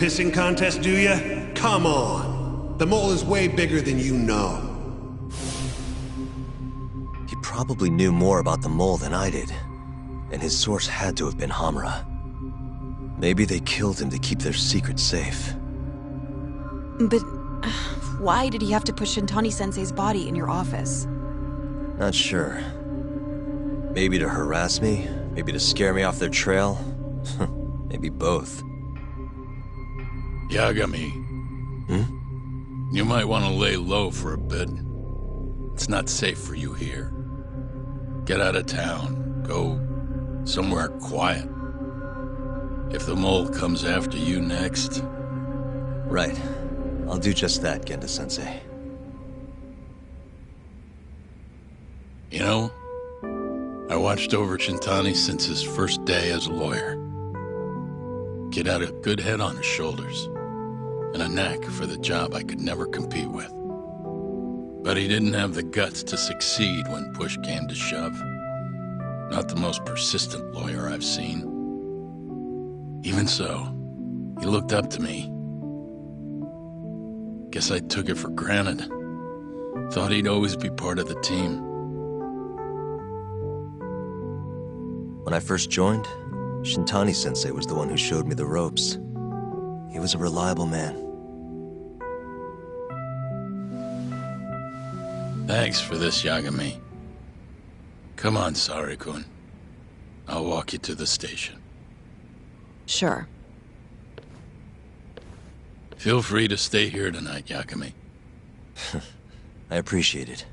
Pissing contest, do ya? Come on! The mole is way bigger than you know. He probably knew more about the mole than I did, and his source had to have been Hamura. Maybe they killed him to keep their secret safe. But why did he have to put Shintani-sensei's body in your office? Not sure. Maybe to harass me, maybe to scare me off their trail. Maybe both. Yagami. You might want to lay low for a bit. It's not safe for you here. Get out of town. Go somewhere quiet. If the mole comes after you next... Right. I'll do just that, Genda-sensei. You know, I watched over Shintani since his first day as a lawyer. Kid had a good head on his shoulders, and a knack for the job I could never compete with. But he didn't have the guts to succeed when push came to shove. Not the most persistent lawyer I've seen. Even so, he looked up to me. Guess I took it for granted. Thought he'd always be part of the team. When I first joined, Shintani-sensei was the one who showed me the ropes. He was a reliable man. Thanks for this, Yagami. Come on, Sari-kun. I'll walk you to the station. Sure. Feel free to stay here tonight, Yagami. I appreciate it.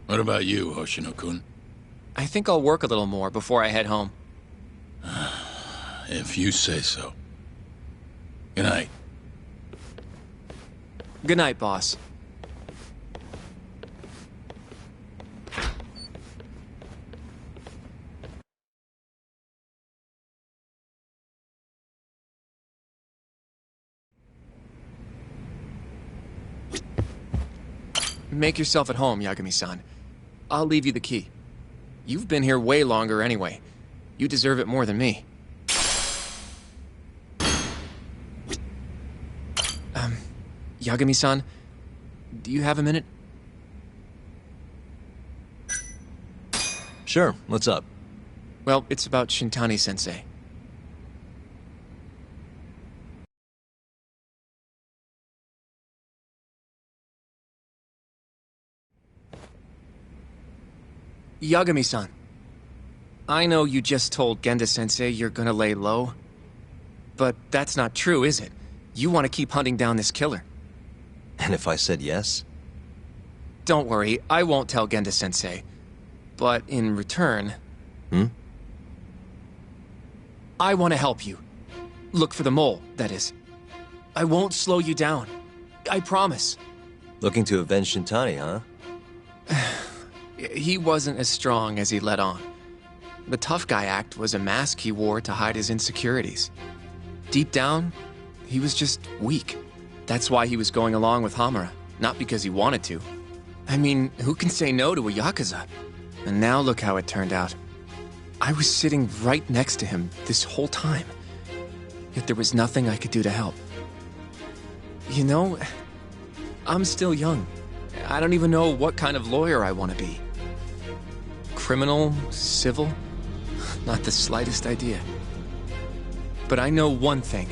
What about you, Hoshino-kun? I think I'll work a little more before I head home. If you say so. Good night. Good night, boss. Make yourself at home, Yagami-san. I'll leave you the key. You've been here way longer anyway. You deserve it more than me. Yagami-san, do you have a minute? Sure, what's up? Well, it's about Shintani-sensei. Yagami-san, I know you just told Genda-sensei you're gonna lay low, but that's not true, is it? You want to keep hunting down this killer. And if I said yes? Don't worry, I won't tell Genda-sensei. But in return... I want to help you. Look for the mole, that is. I won't slow you down. I promise. Looking to avenge Shintani, huh? He wasn't as strong as he let on. The tough guy act was a mask he wore to hide his insecurities. Deep down, he was just weak. That's why he was going along with Hamura, not because he wanted to. I mean, who can say no to a Yakuza? And now look how it turned out. I was sitting right next to him this whole time. Yet there was nothing I could do to help. You know, I'm still young. I don't even know what kind of lawyer I want to be. Criminal? Civil? Not the slightest idea. But I know one thing.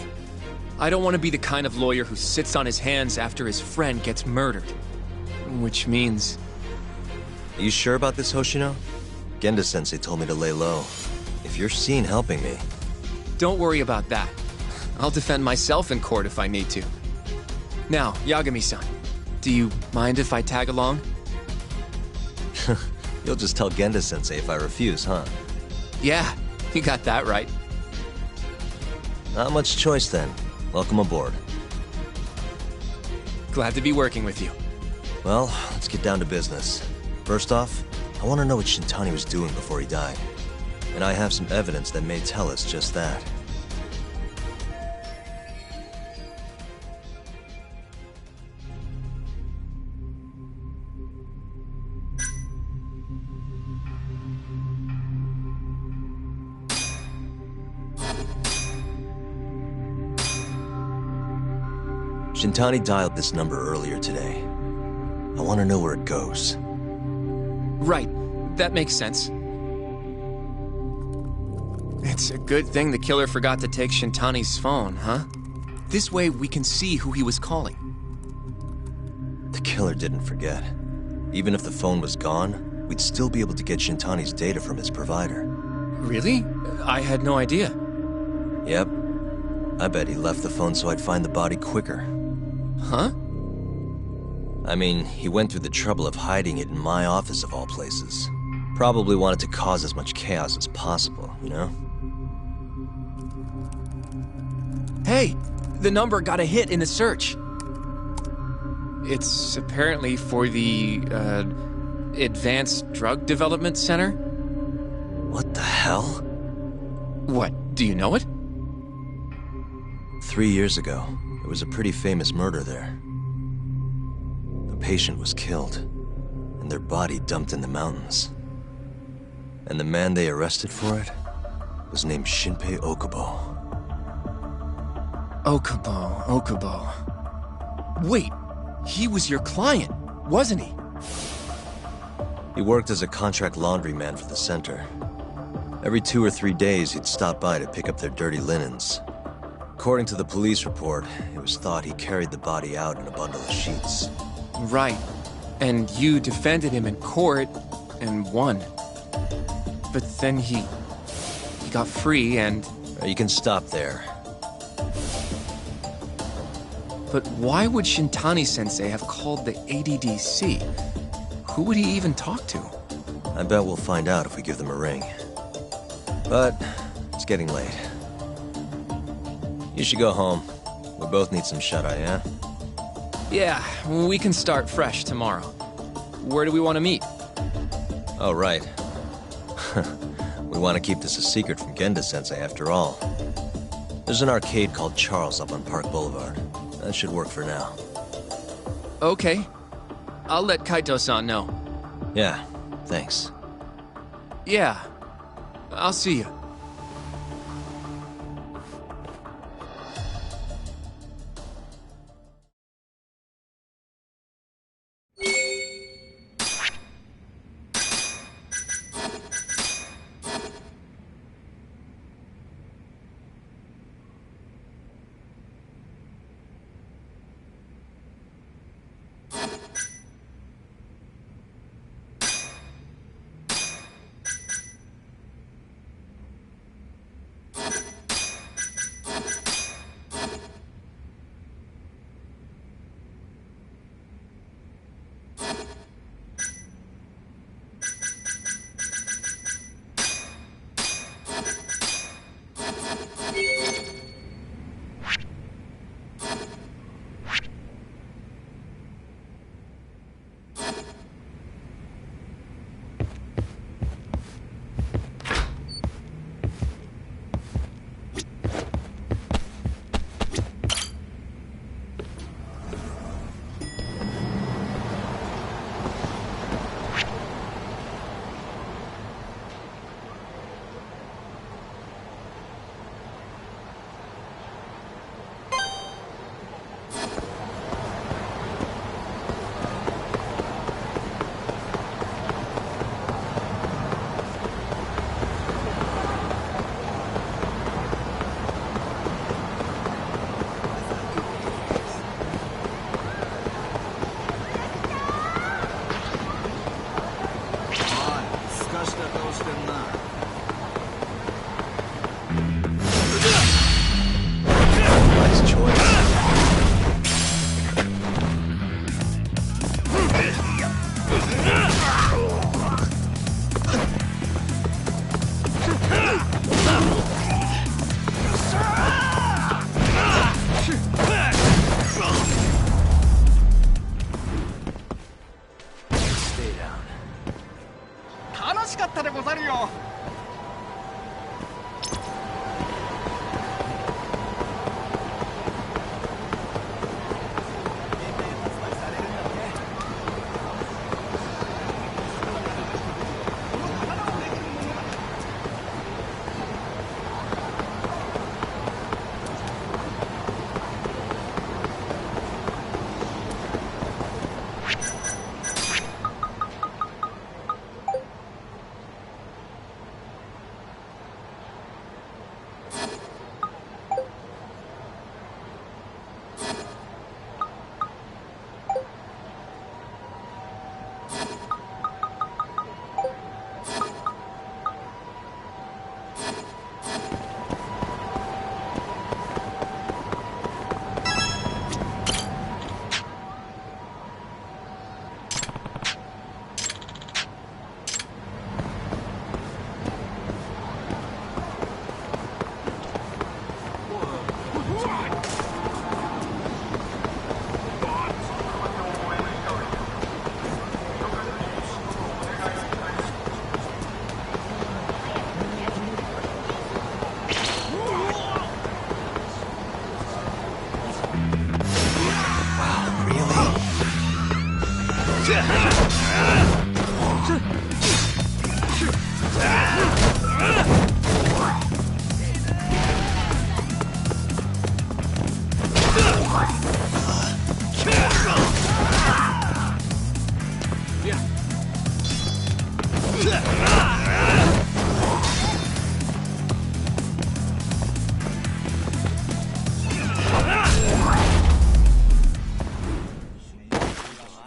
I don't want to be the kind of lawyer who sits on his hands after his friend gets murdered. Which means... Are you sure about this, Hoshino? Genda-sensei told me to lay low. If you're seen helping me... Don't worry about that. I'll defend myself in court if I need to. Now, Yagami-san, do you mind if I tag along? You'll just tell Genda-sensei if I refuse, huh? Yeah, you got that right. Not much choice then. Welcome aboard. Glad to be working with you. Well, let's get down to business. First off, I want to know what Shintani was doing before he died. And I have some evidence that may tell us just that. Shintani dialed this number earlier today. I want to know where it goes. Right. That makes sense. It's a good thing the killer forgot to take Shintani's phone, huh? This way we can see who he was calling. The killer didn't forget. Even if the phone was gone, we'd still be able to get Shintani's data from his provider. Really? I had no idea. Yep. I bet he left the phone so I'd find the body quicker. Huh? I mean, he went through the trouble of hiding it in my office of all places. Probably wanted to cause as much chaos as possible, you know? Hey! The number got a hit in the search. It's apparently for the, Advanced Drug Development Center? What the hell? What, do you know it? 3 years ago, there was a pretty famous murder there. A patient was killed, and their body dumped in the mountains. And the man they arrested for it was named Shinpei Okubo. Okubo. Wait, he was your client, wasn't he? He worked as a contract laundryman for the center. Every 2 or 3 days, he'd stop by to pick up their dirty linens. According to the police report, it was thought he carried the body out in a bundle of sheets. Right. And you defended him in court and won. But then he got free and... You can stop there. But why would Shintani-sensei have called the ADDC? Who would he even talk to? I bet we'll find out if we give them a ring. But it's getting late. You should go home. We both need some shut-eye, yeah? Yeah, we can start fresh tomorrow. Where do we want to meet? Oh, right. We want to keep this a secret from Genda-sensei after all. There's an arcade called Charles up on Park Boulevard. That should work for now. Okay. I'll let Kaito-san know. Yeah, thanks. Yeah. I'll see you.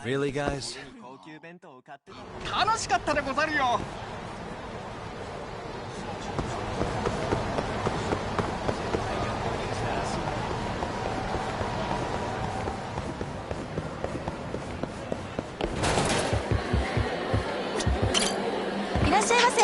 Really, guys? 楽しかったでござるよ。いらっしゃいませ。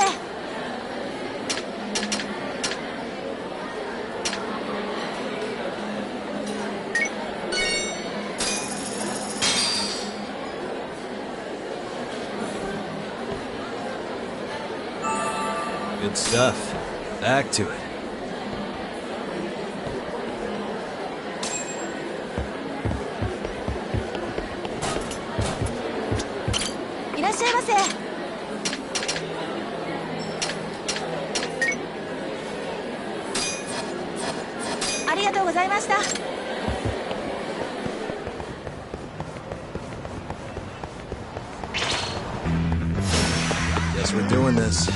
Good stuff. Back to it. いらっしゃいませ。ありがとうございました。Guess we're doing this.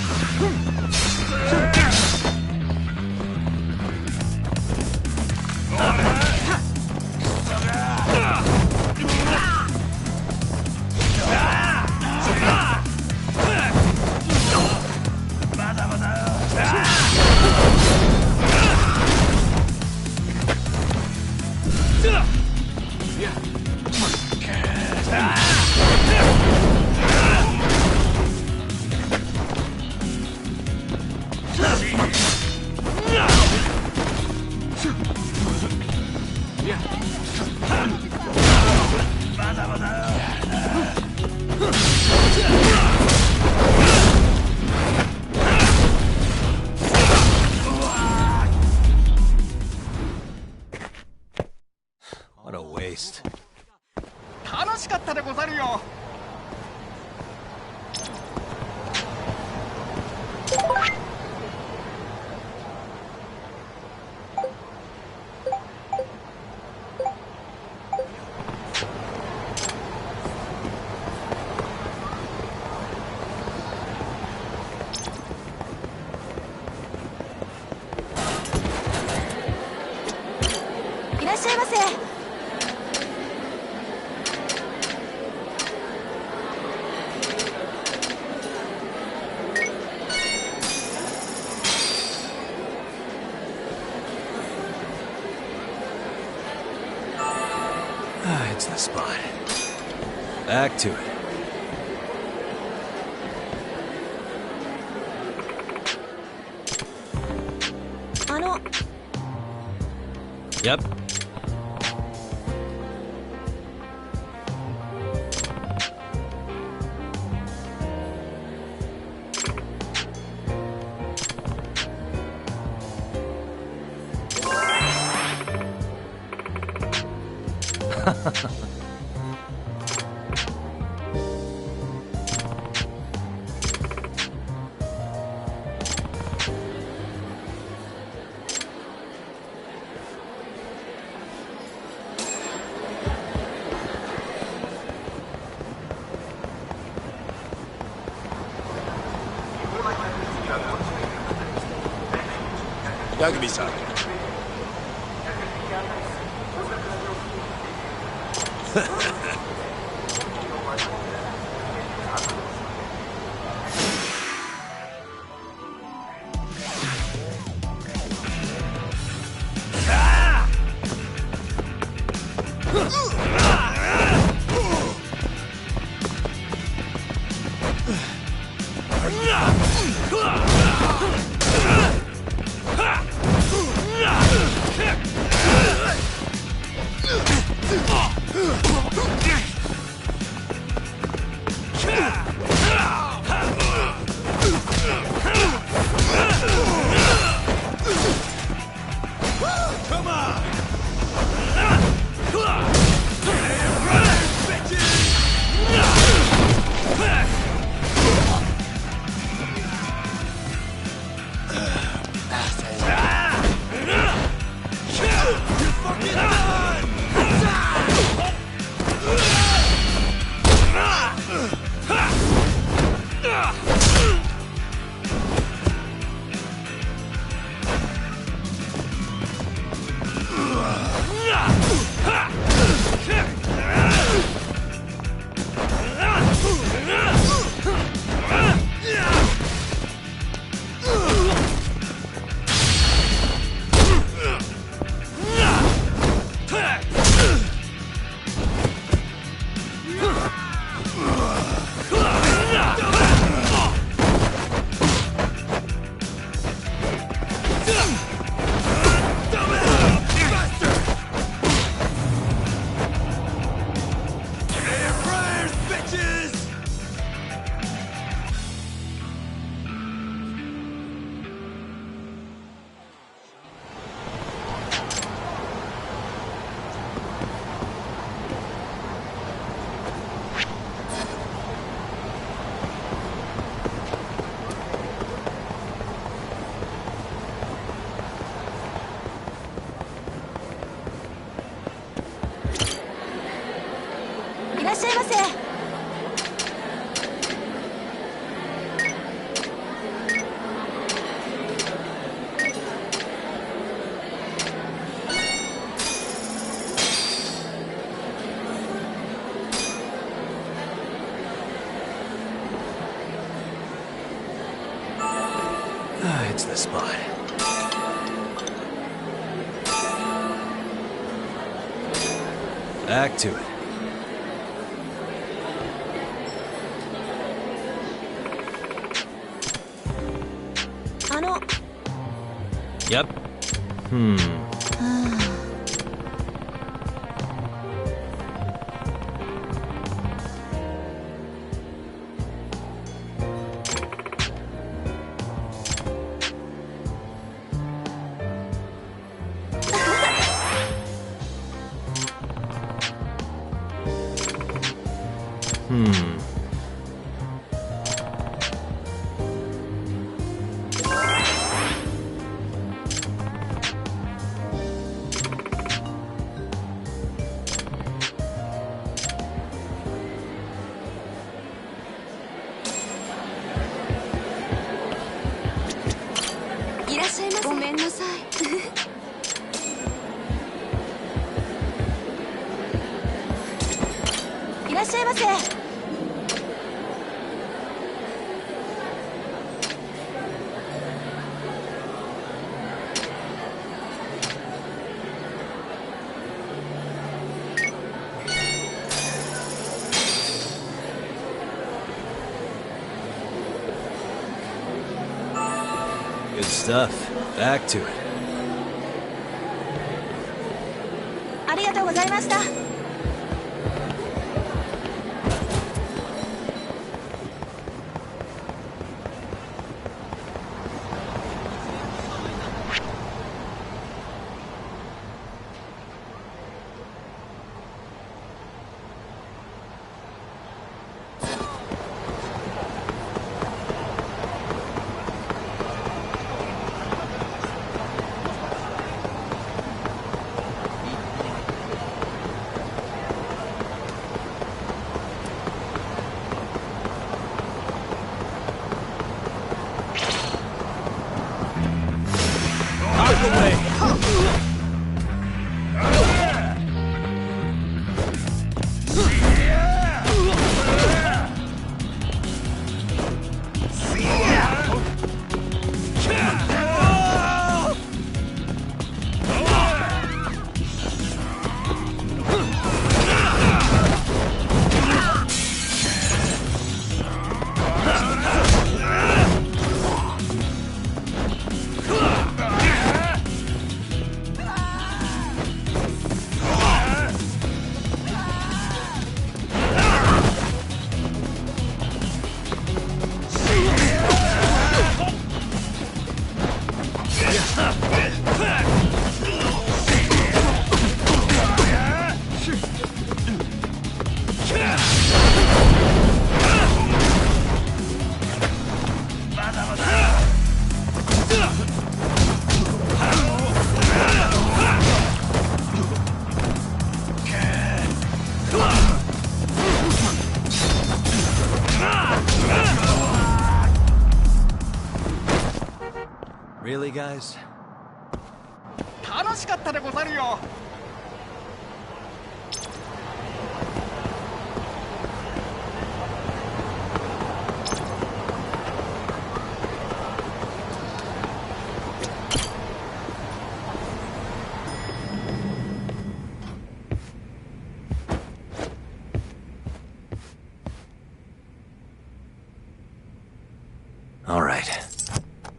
What a waste. 楽しかったでござるよ。いらっしゃいませ。Ah, it's the spot. Back to it. Yep. Yakuza. Come on! らっしゃいませ。It's the spot. Back to it. Yep. Good stuff. Back to it. ありがとうございました。Really, guys? 楽しかったでござるよ。All right.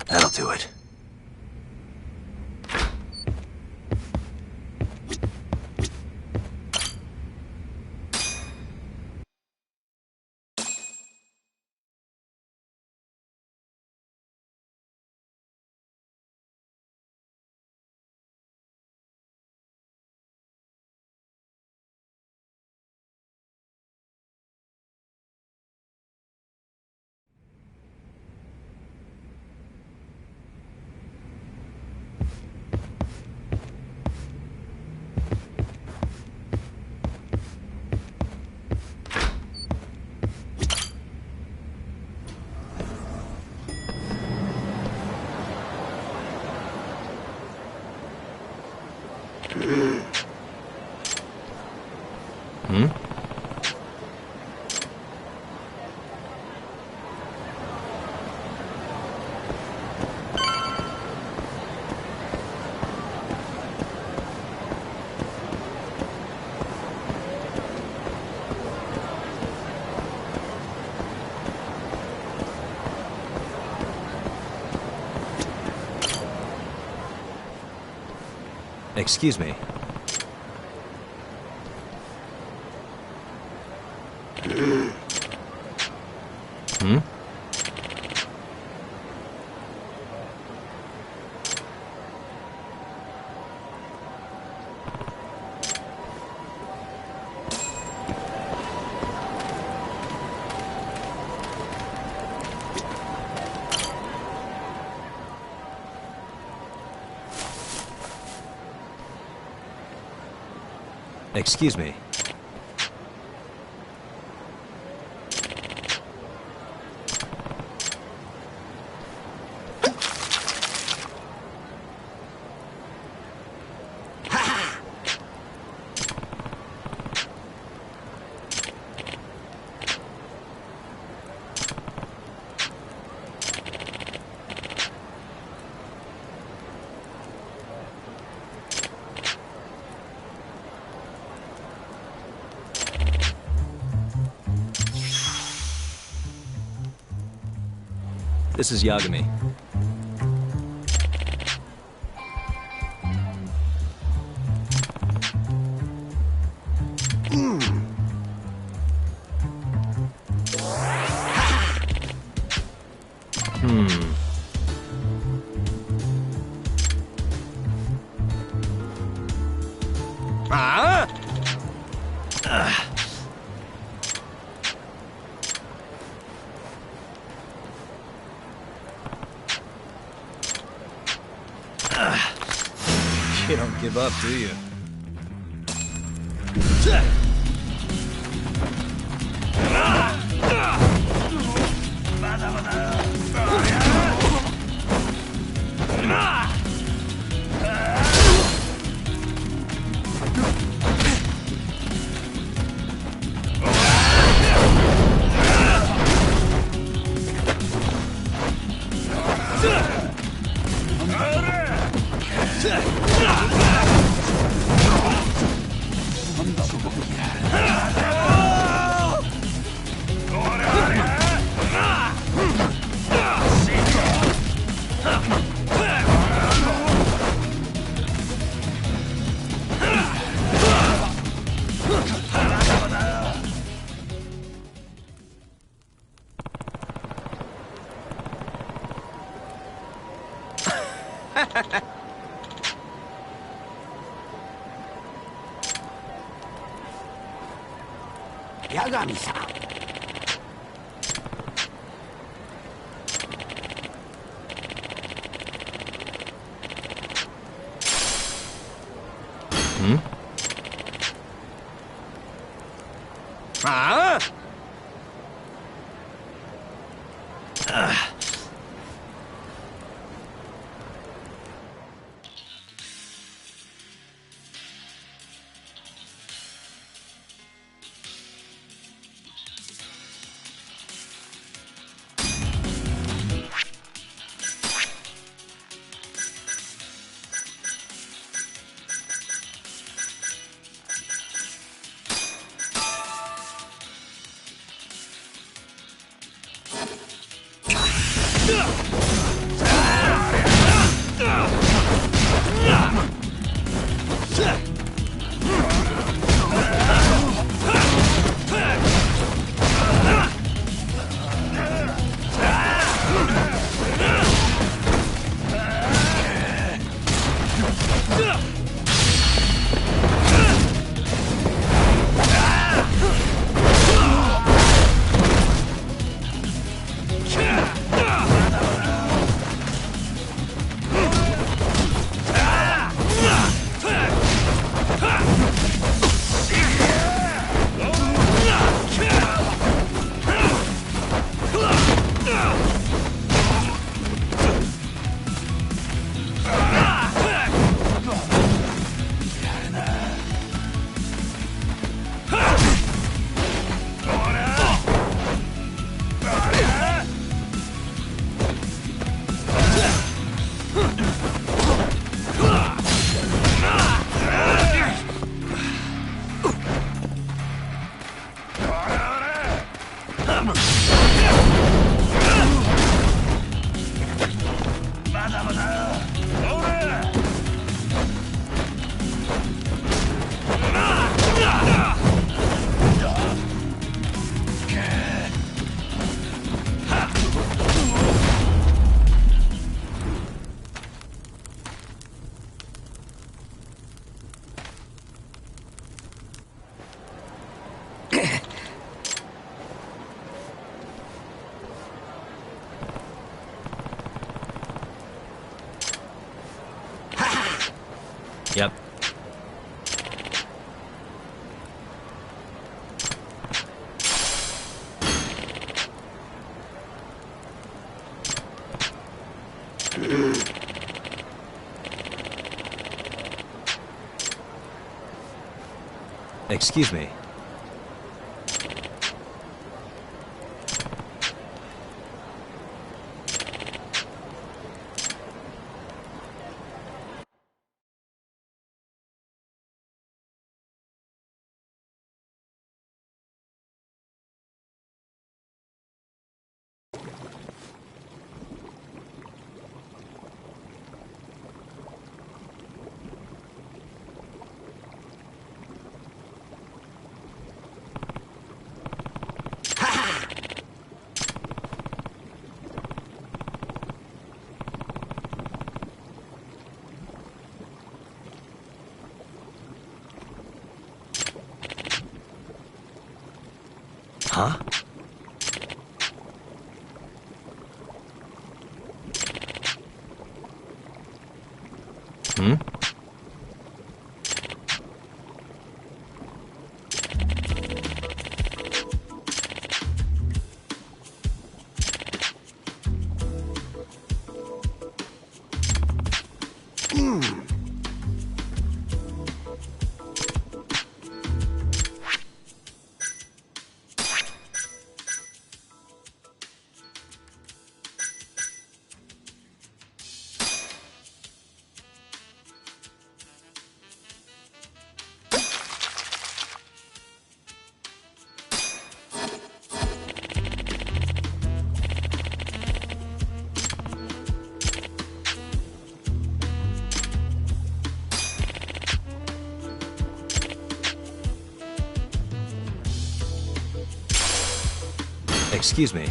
That'll do it. Excuse me. Excuse me. This is Yagami. You don't give up, do you? Yagami-san. Excuse me. Huh? Hmm? Excuse me.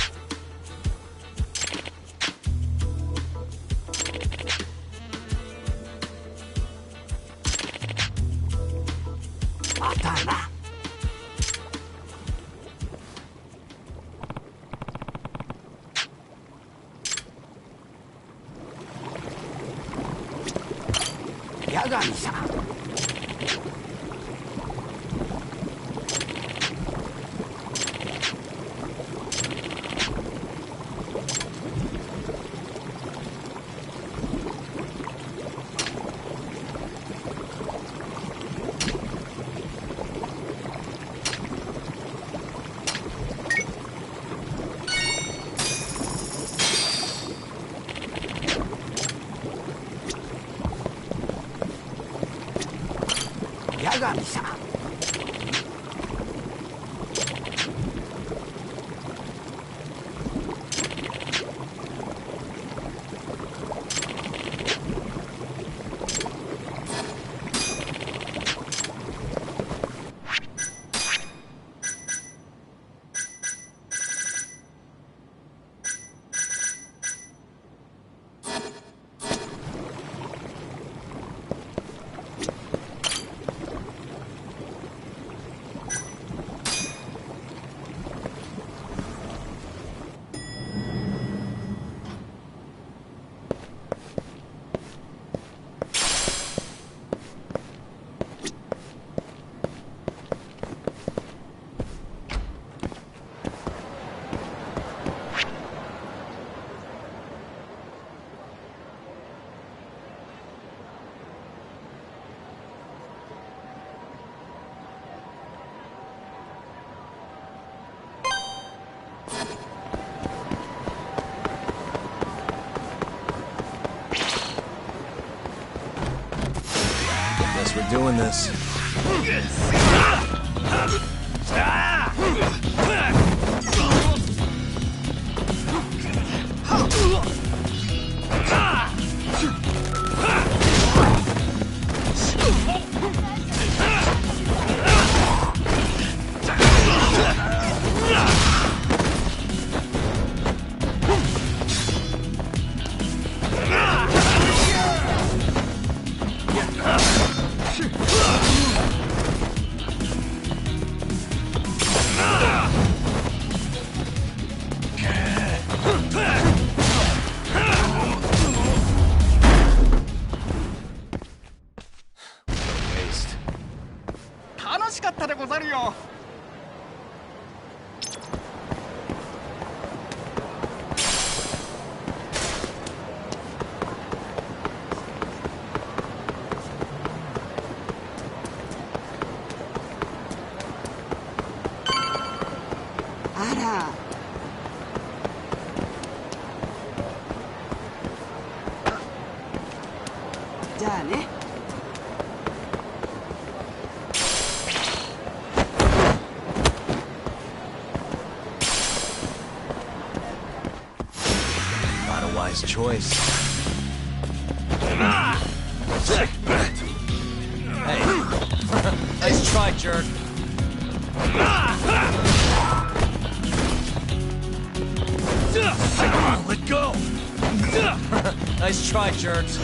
Guess we're doing this. Waste. 楽しかったでござるよ。な。じゃあね。Not a wise choice. Hey, nice try, jerk. Come on, let go. Nice try, jerks.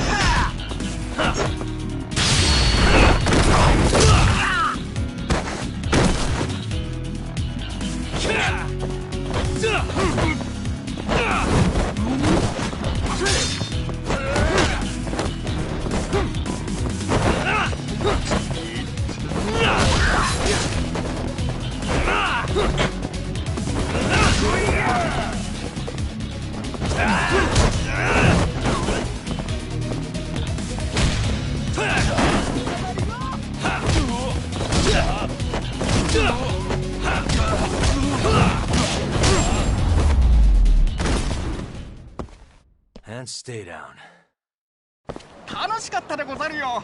And stay down. 楽しかったでござるよ。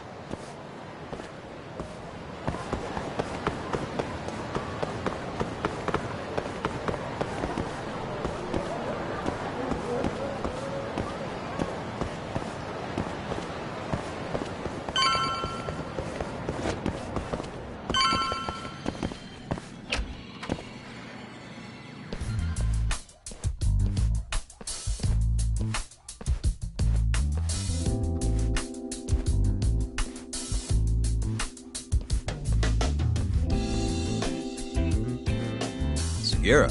Segura.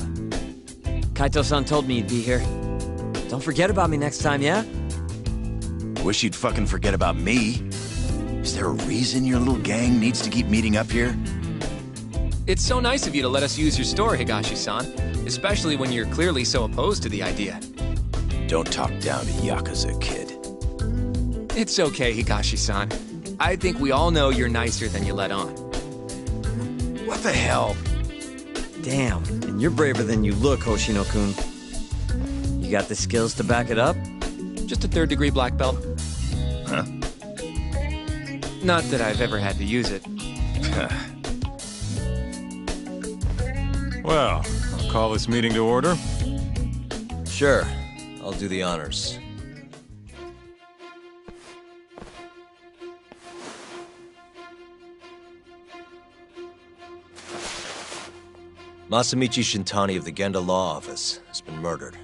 Kaito-san told me you'd be here. Don't forget about me next time, yeah? Wish you'd fucking forget about me. Is there a reason your little gang needs to keep meeting up here? It's so nice of you to let us use your store, Higashi-san. Especially when you're clearly so opposed to the idea. Don't talk down to Yakuza, kid. It's okay, Higashi-san. I think we all know you're nicer than you let on. What the hell? Damn, and you're braver than you look, Hoshino-kun. You got the skills to back it up? Just a third-degree black belt. Huh? Not that I've ever had to use it. Well, I'll call this meeting to order. Sure, I'll do the honors. Masamichi Shintani of the Genda Law Office has been murdered.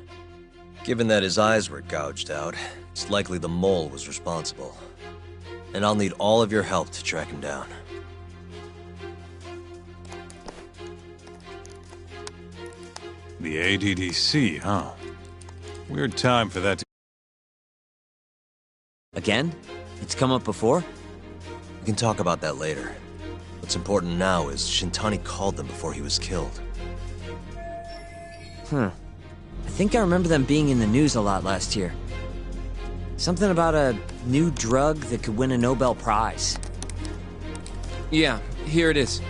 Given that his eyes were gouged out, it's likely the mole was responsible. And I'll need all of your help to track him down. The ADDC, huh? Weird time for that to... Again? It's come up before? We can talk about that later. What's important now is Shintani called them before he was killed. I think I remember them being in the news a lot last year. Something about a new drug that could win a Nobel Prize. Yeah, here it is.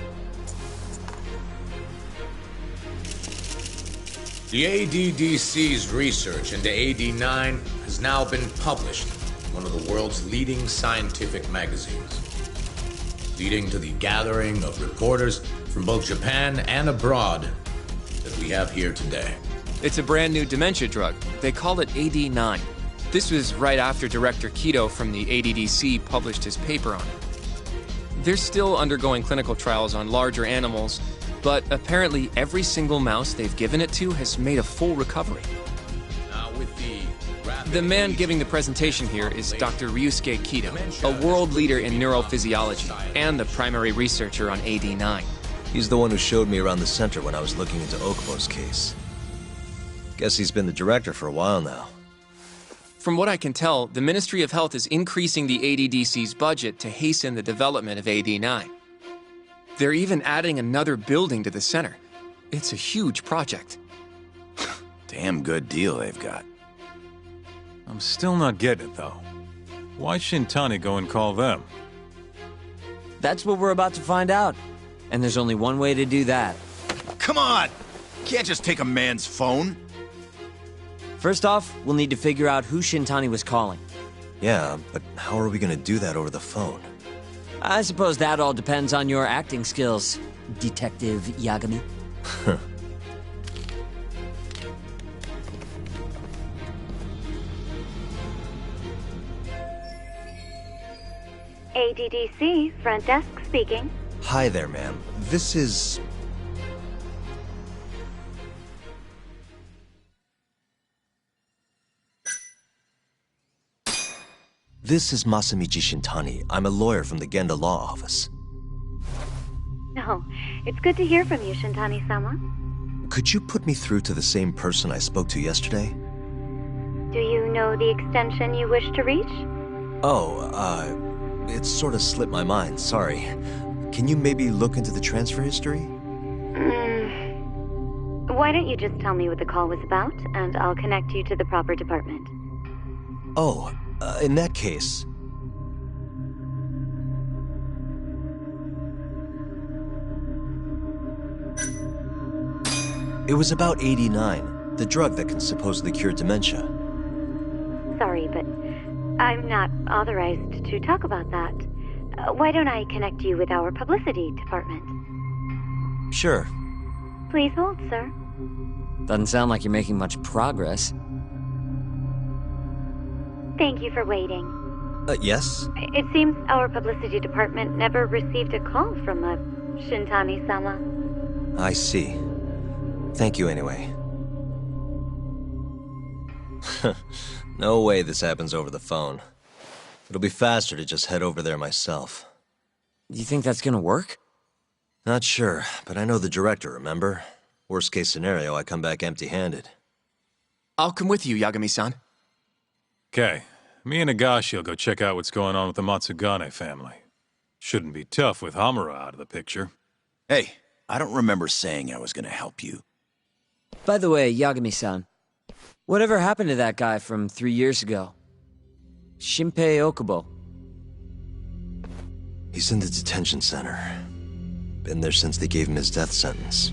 The ADDC's research into AD9 has now been published in one of the world's leading scientific magazines, leading to the gathering of reporters from both Japan and abroad that we have here today. It's a brand new dementia drug. They call it AD9. This was right after Director Kido from the ADDC published his paper on it. They're still undergoing clinical trials on larger animals, but apparently every single mouse they've given it to has made a full recovery. With the man giving the presentation here is Dr. Ryusuke Kido, a world leader in neurophysiology and the primary researcher on AD9. He's the one who showed me around the center when I was looking into Okubo's case. Guess he's been the director for a while now. From what I can tell, the Ministry of Health is increasing the ADDC's budget to hasten the development of AD9. They're even adding another building to the center. It's a huge project. Damn good deal they've got. I'm still not getting it, though. Why Shintani go and call them? That's what we're about to find out. And there's only one way to do that. Come on! can't just take a man's phone. First off, we'll need to figure out who Shintani was calling. Yeah, but how are we gonna do that over the phone? I suppose that all depends on your acting skills, Detective Yagami. ADDC, front desk speaking. Hi there, ma'am. This is... This is Masamichi Shintani. I'm a lawyer from the Genda Law Office. No, it's good to hear from you, Shintani-sama. Could you put me through to the same person I spoke to yesterday? Do you know the extension you wish to reach? It sort of slipped my mind, sorry. Can you maybe look into the transfer history? Why don't you just tell me what the call was about, and I'll connect you to the proper department. Oh, in that case... It was about 89, the drug that can supposedly cure dementia. Sorry, but I'm not authorized to talk about that. Why don't I connect you with our publicity department? Sure. Please hold, sir. Doesn't sound like you're making much progress. Thank you for waiting. Yes? It seems our publicity department never received a call from a Shintani-sama. I see. Thank you anyway. No way this happens over the phone. It'll be faster to just head over there myself. You think that's gonna work? Not sure, but I know the director, remember? Worst case scenario, I come back empty-handed. I'll come with you, Yagami-san. Okay. Me and Nagashi will go check out what's going on with the Matsugane family. Shouldn't be tough with Hamura out of the picture. Hey, I don't remember saying I was gonna help you. By the way, Yagami-san, whatever happened to that guy from 3 years ago? Shinpei Okubo. He's in the detention center. Been there since they gave him his death sentence.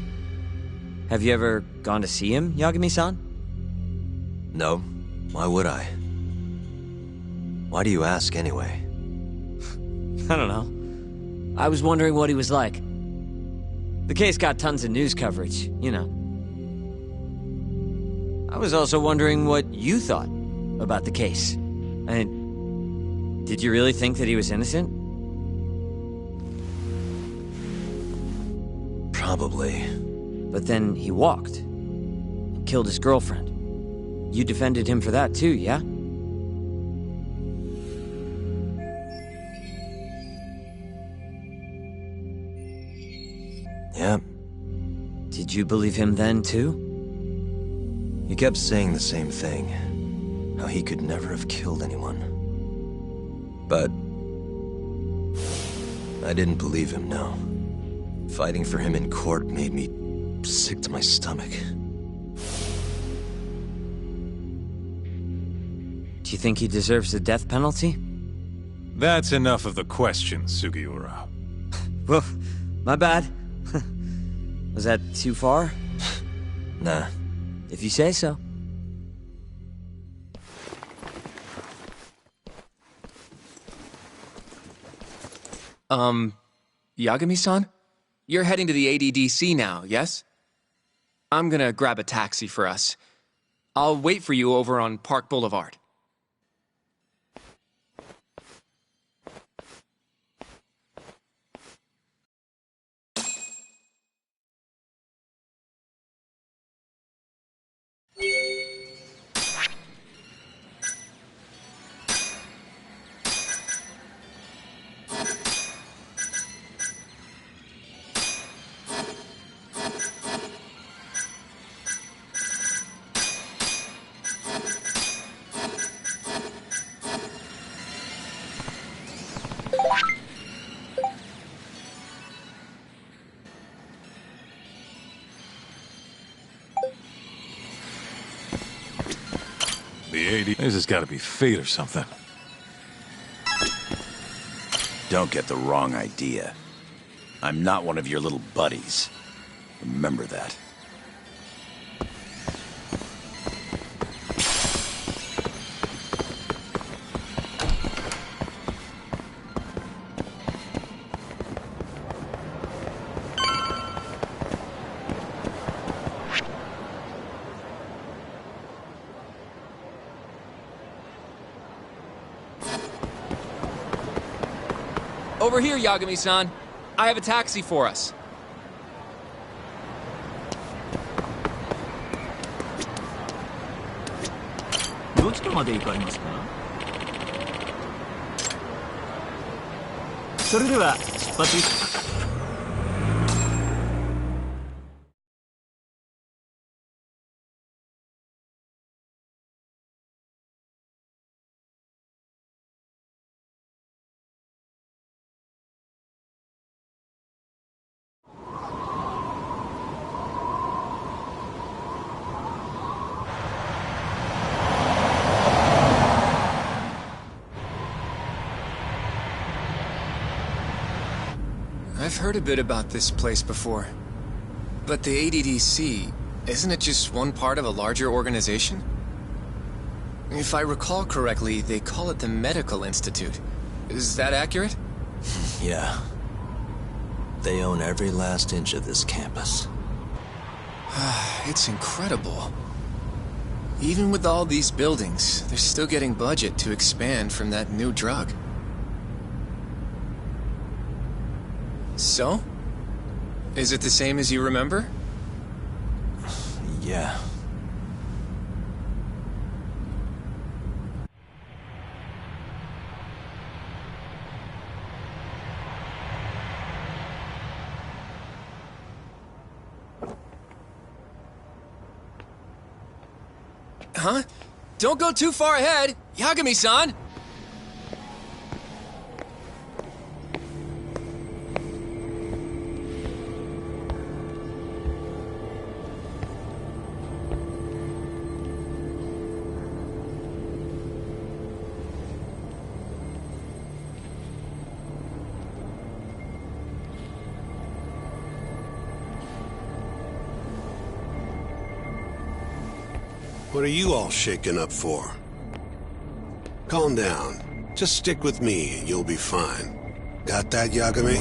Have you ever gone to see him, Yagami-san? No. Why would I? Why do you ask, anyway? I don't know. I was wondering what he was like. The case got tons of news coverage, you know. I was also wondering what you thought about the case. Did you really think that he was innocent? Probably. But then he walked. And killed his girlfriend. You defended him for that too, yeah? Yeah. Did you believe him then too? He kept saying the same thing. How he could never have killed anyone. But... I didn't believe him, no. Fighting for him in court made me sick to my stomach. Do you think he deserves the death penalty? That's enough of the questions, Sugiura. Well, my bad. Was that too far? Nah. If you say so. Yagami-san? You're heading to the ADDC now, yes? I'm gonna grab a taxi for us. I'll wait for you over on Park Boulevard. The 80. This has got to be fate or something. Don't get the wrong idea. I'm not one of your little buddies. Remember that. Over here, Yagami-san. I have a taxi for us. どちらまで行かれますか？それでは出発。I've heard a bit about this place before. But the ADDC, isn't it just one part of a larger organization? If I recall correctly, they call it the Medical Institute. Is that accurate? Yeah. They own every last inch of this campus. It's incredible. Even with all these buildings, they're still getting budget to expand from that new drug. So? Is it the same as you remember? Yeah. Huh? Don't go too far ahead, Yagami-san! What are you all shaken up for? Calm down. Just stick with me and you'll be fine. Got that, Yagami?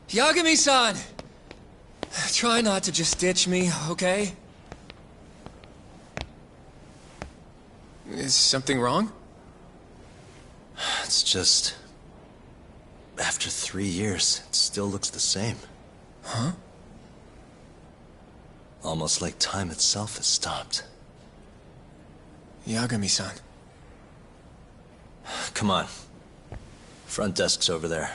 Yagami-san! Try not to just ditch me, okay? Is something wrong? It's just... After 3 years, it still looks the same. Huh? Almost like time itself has stopped. Yagami-san. Come on. Front desk's over there.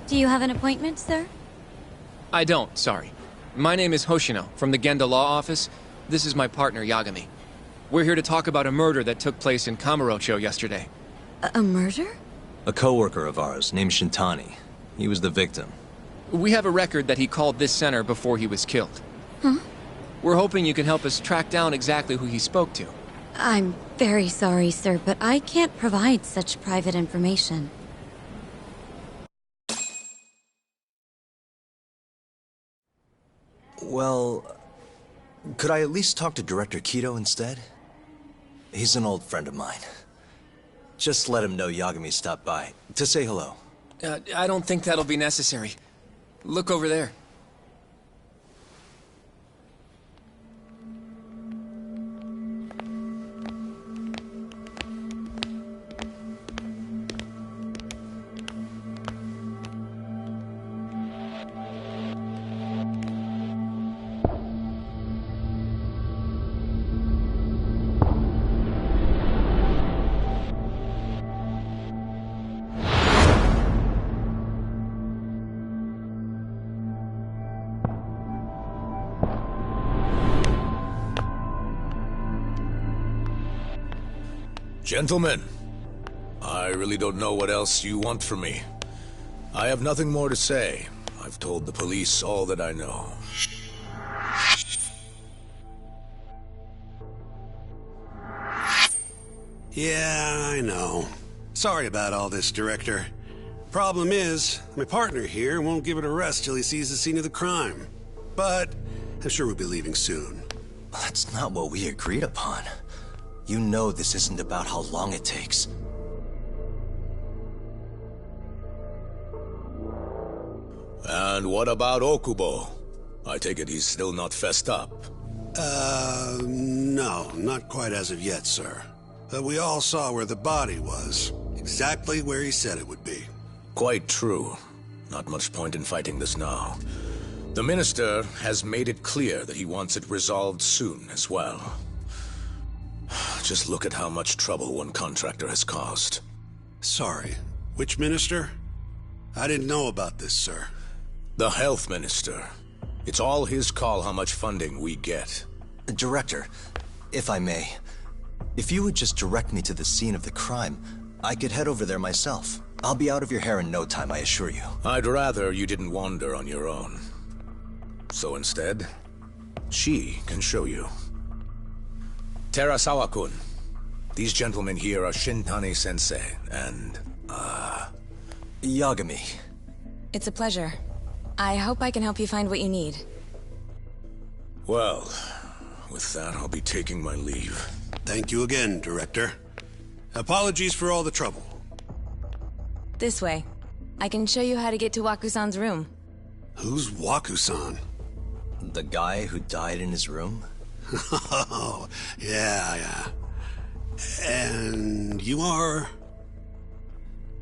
Do you have an appointment, sir? I don't, sorry. My name is Hoshino, from the Genda Law Office. This is my partner, Yagami. We're here to talk about a murder that took place in Kamurocho yesterday. A murder? A coworker of ours, named Shintani. He was the victim. We have a record that he called this center before he was killed. Huh? We're hoping you can help us track down exactly who he spoke to. I'm very sorry, sir, but I can't provide such private information. Well, could I at least talk to Director Kido instead? He's an old friend of mine. Just let him know Yagami stopped by, to say hello. I don't think that'll be necessary. Look over there. Gentlemen, I really don't know what else you want from me. I have nothing more to say. I've told the police all that I know. Yeah, I know. Sorry about all this, Director. Problem is, my partner here won't give it a rest till he sees the scene of the crime. But I'm sure we'll be leaving soon. That's not what we agreed upon. You know this isn't about how long it takes. And what about Okubo? I take it he's still not fessed up. No, not quite as of yet, sir. But we all saw where the body was. Exactly where he said it would be. Quite true. Not much point in fighting this now. The Minister has made it clear that he wants it resolved soon as well. Just look at how much trouble one contractor has caused. Sorry, which minister? I didn't know about this, sir. The Health Minister. It's all his call how much funding we get. Director, if I may, if you would just direct me to the scene of the crime, I could head over there myself. I'll be out of your hair in no time, I assure you. I'd rather you didn't wander on your own. So instead, she can show you. Terasawa-kun, these gentlemen here are Shintani-sensei and, Yagami. It's a pleasure. I hope I can help you find what you need. Well, with that, I'll be taking my leave. Thank you again, Director. Apologies for all the trouble. This way. I can show you how to get to Waku-san's room. Who's Waku-san? The guy who died in his room? Oh, yeah. And you are...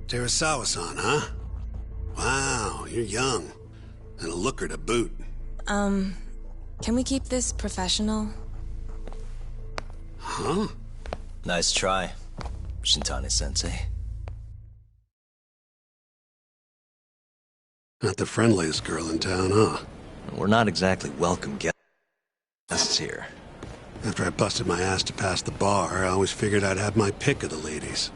Terasawa-san, huh? Wow, you're young. And a looker to boot. Can we keep this professional? Huh? Nice try, Shintani-sensei. Not the friendliest girl in town, huh? We're not exactly welcome guests here. After I busted my ass to pass the bar, I always figured I'd have my pick of the ladies.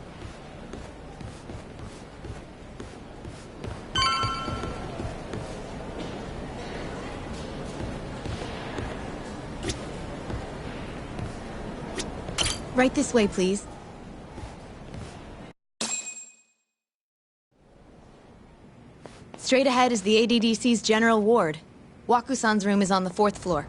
Right this way, please. Straight ahead is the ADDC's general ward. Waku-san's room is on the 4th floor.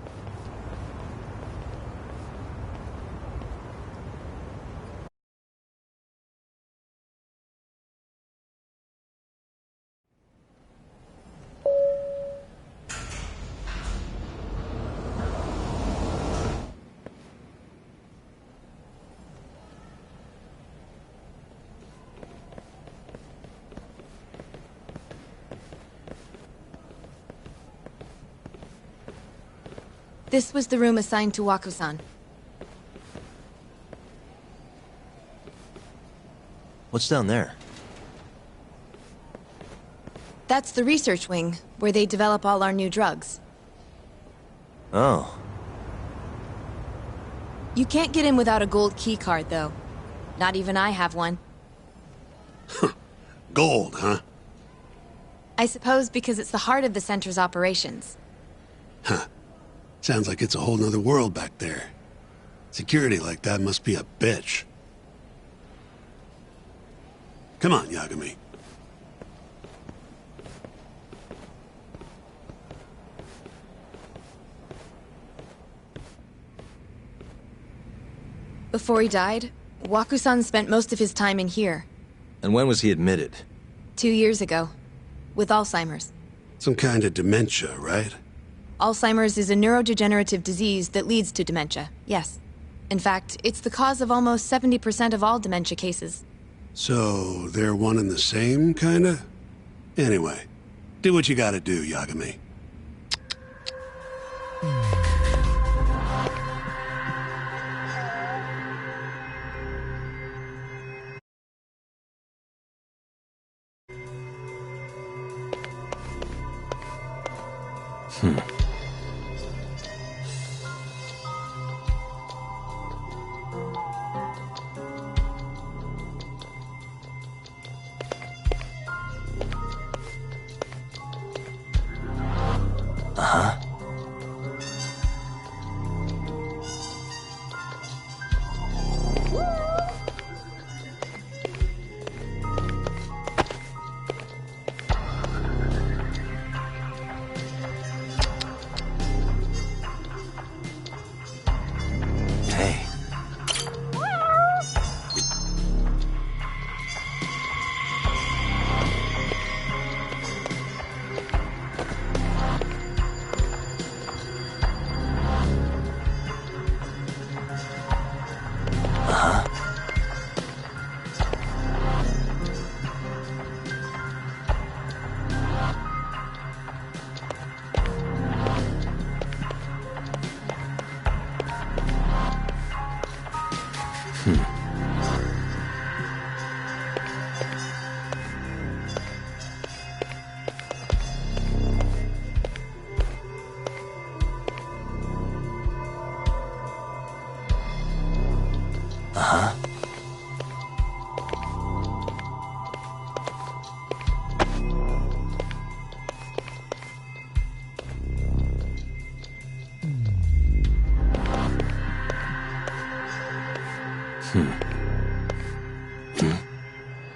This was the room assigned to Waku-san. What's down there? That's the research wing, where they develop all our new drugs. Oh. You can't get in without a gold key card, though. Not even I have one. Gold, huh? I suppose because it's the heart of the center's operations. Huh. Sounds like it's a whole nother world back there. Security like that must be a bitch. Come on, Yagami. Before he died, Waku-san spent most of his time in here. And when was he admitted? 2 years ago. With Alzheimer's. Some kind of dementia, right? Alzheimer's is a neurodegenerative disease that leads to dementia, yes. In fact, it's the cause of almost 70% of all dementia cases. So, they're one and the same, kinda? Anyway, do what you gotta do, Yagami. Uh-huh.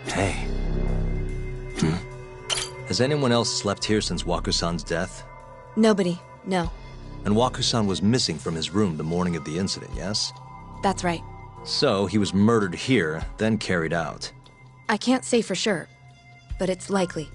Hey. Has anyone else slept here since Waku-san's death? Nobody, no. And Waku-san was missing from his room the morning of the incident, yes? That's right. So, he was murdered here, then carried out. I can't say for sure, but it's likely.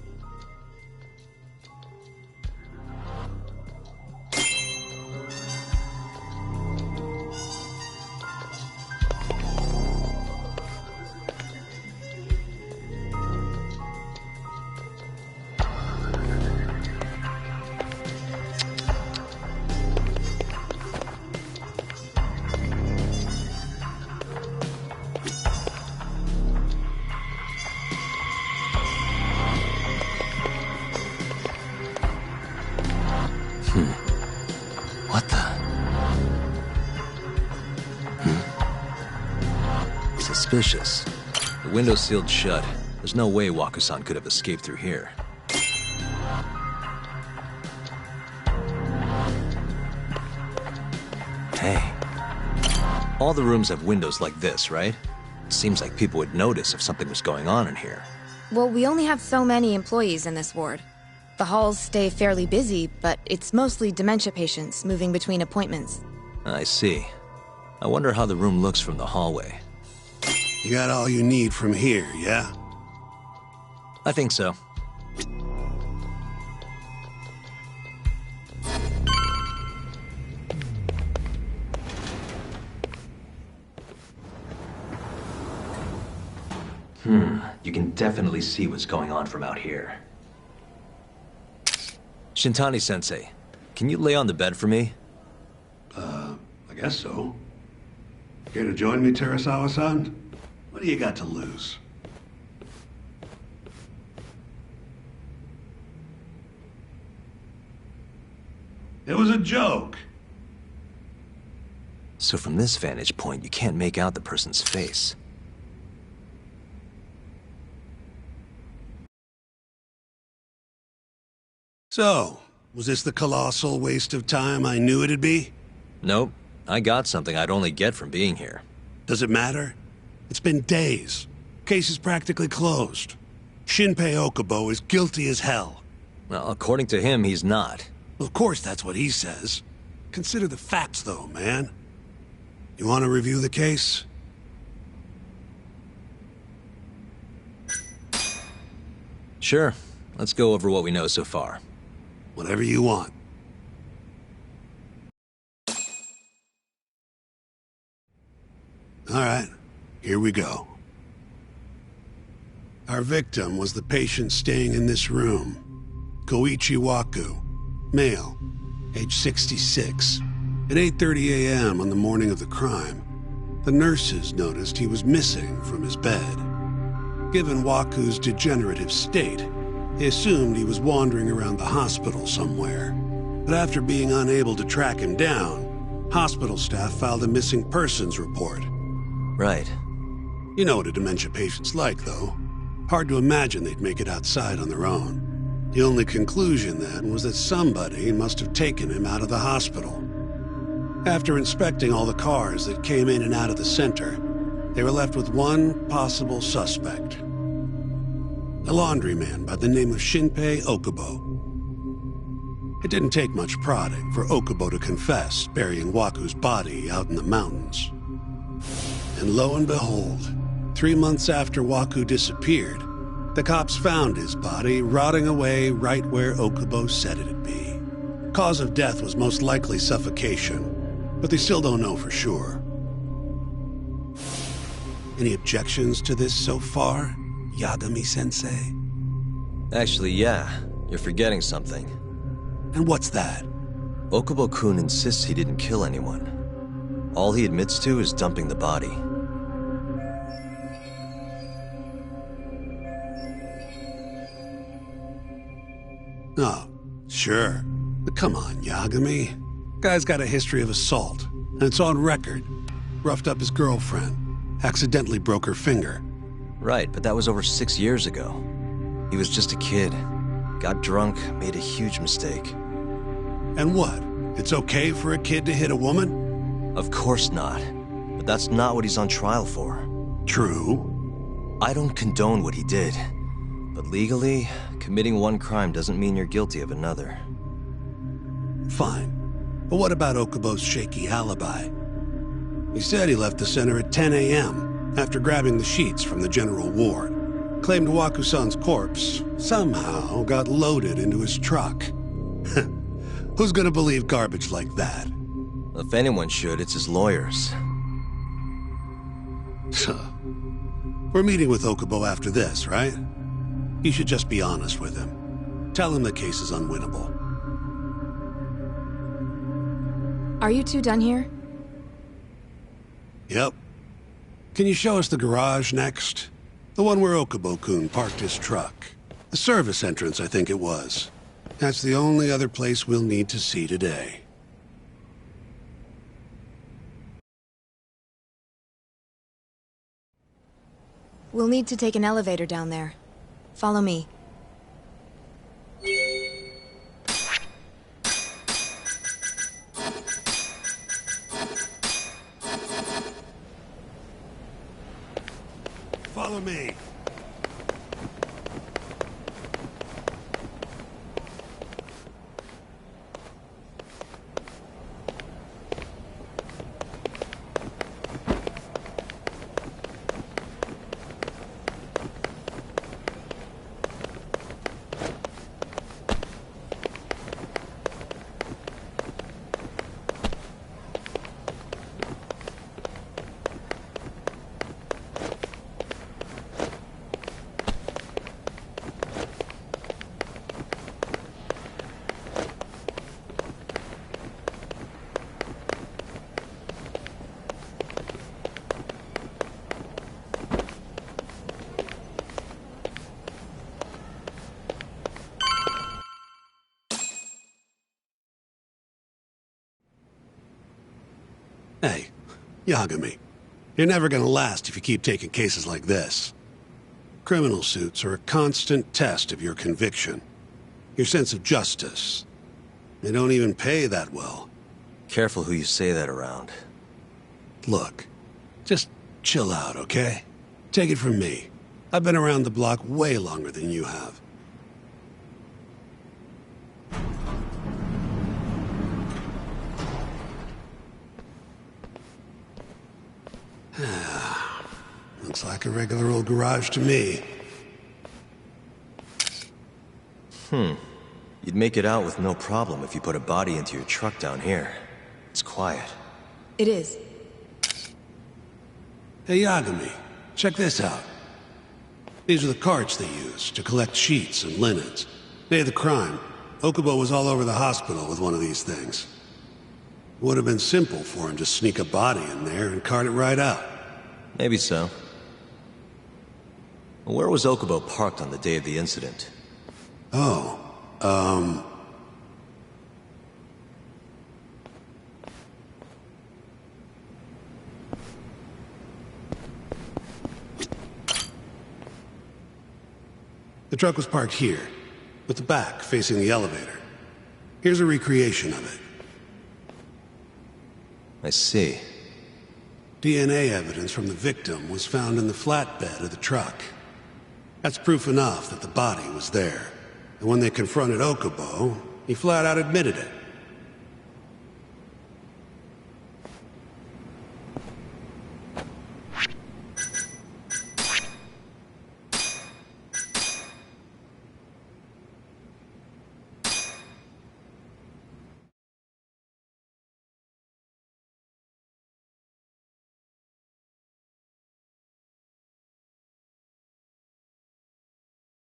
What the? Suspicious. The window's sealed shut. There's no way Waku-san could have escaped through here. Hey. All the rooms have windows like this, right? Seems like people would notice if something was going on in here. Well, we only have so many employees in this ward. The halls stay fairly busy, but it's mostly dementia patients moving between appointments. I see. I wonder how the room looks from the hallway. You got all you need from here, yeah? I think so. You can definitely see what's going on from out here. Shintani-sensei, can you lay on the bed for me? I guess so. Care to join me, Terasawa-san? What do you got to lose? It was a joke. So from this vantage point, you can't make out the person's face. So, was this the colossal waste of time I knew it'd be? Nope. I got something I'd only get from being here. Does it matter? It's been days. Case is practically closed. Shinpei Okubo is guilty as hell. Well, according to him, he's not. Well, of course that's what he says. Consider the facts, though, man. You want to review the case? Sure. Let's go over what we know so far. Whatever you want. All right, here we go. Our victim was the patient staying in this room. Koichi Waku, male, age 66. At 8:30 a.m. on the morning of the crime, the nurses noticed he was missing from his bed. Given Waku's degenerative state, they assumed he was wandering around the hospital somewhere. But after being unable to track him down, hospital staff filed a missing persons report. Right. You know what a dementia patient's like, though. Hard to imagine they'd make it outside on their own. The only conclusion, then, was that somebody must have taken him out of the hospital. After inspecting all the cars that came in and out of the center, they were left with one possible suspect. A laundryman by the name of Shinpei Okubo. It didn't take much prodding for Okubo to confess burying Waku's body out in the mountains. And lo and behold, 3 months after Waku disappeared, the cops found his body rotting away right where Okubo said it'd be. Cause of death was most likely suffocation, but they still don't know for sure. Any objections to this so far, Yagami-sensei? Actually, yeah. You're forgetting something. And what's that? Okubo-kun insists he didn't kill anyone. All he admits to is dumping the body. Oh, sure. But come on, Yagami. Guy's got a history of assault, and it's on record. Roughed up his girlfriend, accidentally broke her finger. Right, but that was over 6 years ago. He was just a kid. Got drunk, made a huge mistake. And what? It's okay for a kid to hit a woman? Of course not. But that's not what he's on trial for. True. I don't condone what he did. But legally, committing one crime doesn't mean you're guilty of another. Fine. But what about Okubo's shaky alibi? He said he left the center at 10 a.m. after grabbing the sheets from the general ward. Claimed Wakusan's corpse somehow got loaded into his truck. Who's gonna believe garbage like that? If anyone should, it's his lawyers. We're meeting with Okubo after this, right? You should just be honest with him. Tell him the case is unwinnable. Are you two done here? Yep. Can you show us the garage next? The one where Okubo-kun parked his truck. The service entrance, I think it was. That's the only other place we'll need to see today. We'll need to take an elevator down there. Follow me. Follow me. Hey, Yagami, you're never gonna last if you keep taking cases like this. Criminal suits are a constant test of your conviction, your sense of justice. They don't even pay that well. Careful who you say that around. Look, just chill out, okay? Take it from me. I've been around the block way longer than you have. Looks like a regular old garage to me. You'd make it out with no problem if you put a body into your truck down here. It's quiet. It is. Hey, Yagami, check this out. These are the carts they use to collect sheets and linens. Day of the crime, Okubo was all over the hospital with one of these things. It would have been simple for him to sneak a body in there and cart it right out. Maybe so. Where was Okubo parked on the day of the incident? Oh, the truck was parked here, with the back facing the elevator. Here's a recreation of it. I see. DNA evidence from the victim was found in the flatbed of the truck. That's proof enough that the body was there. And when they confronted Okubo, he flat out admitted it.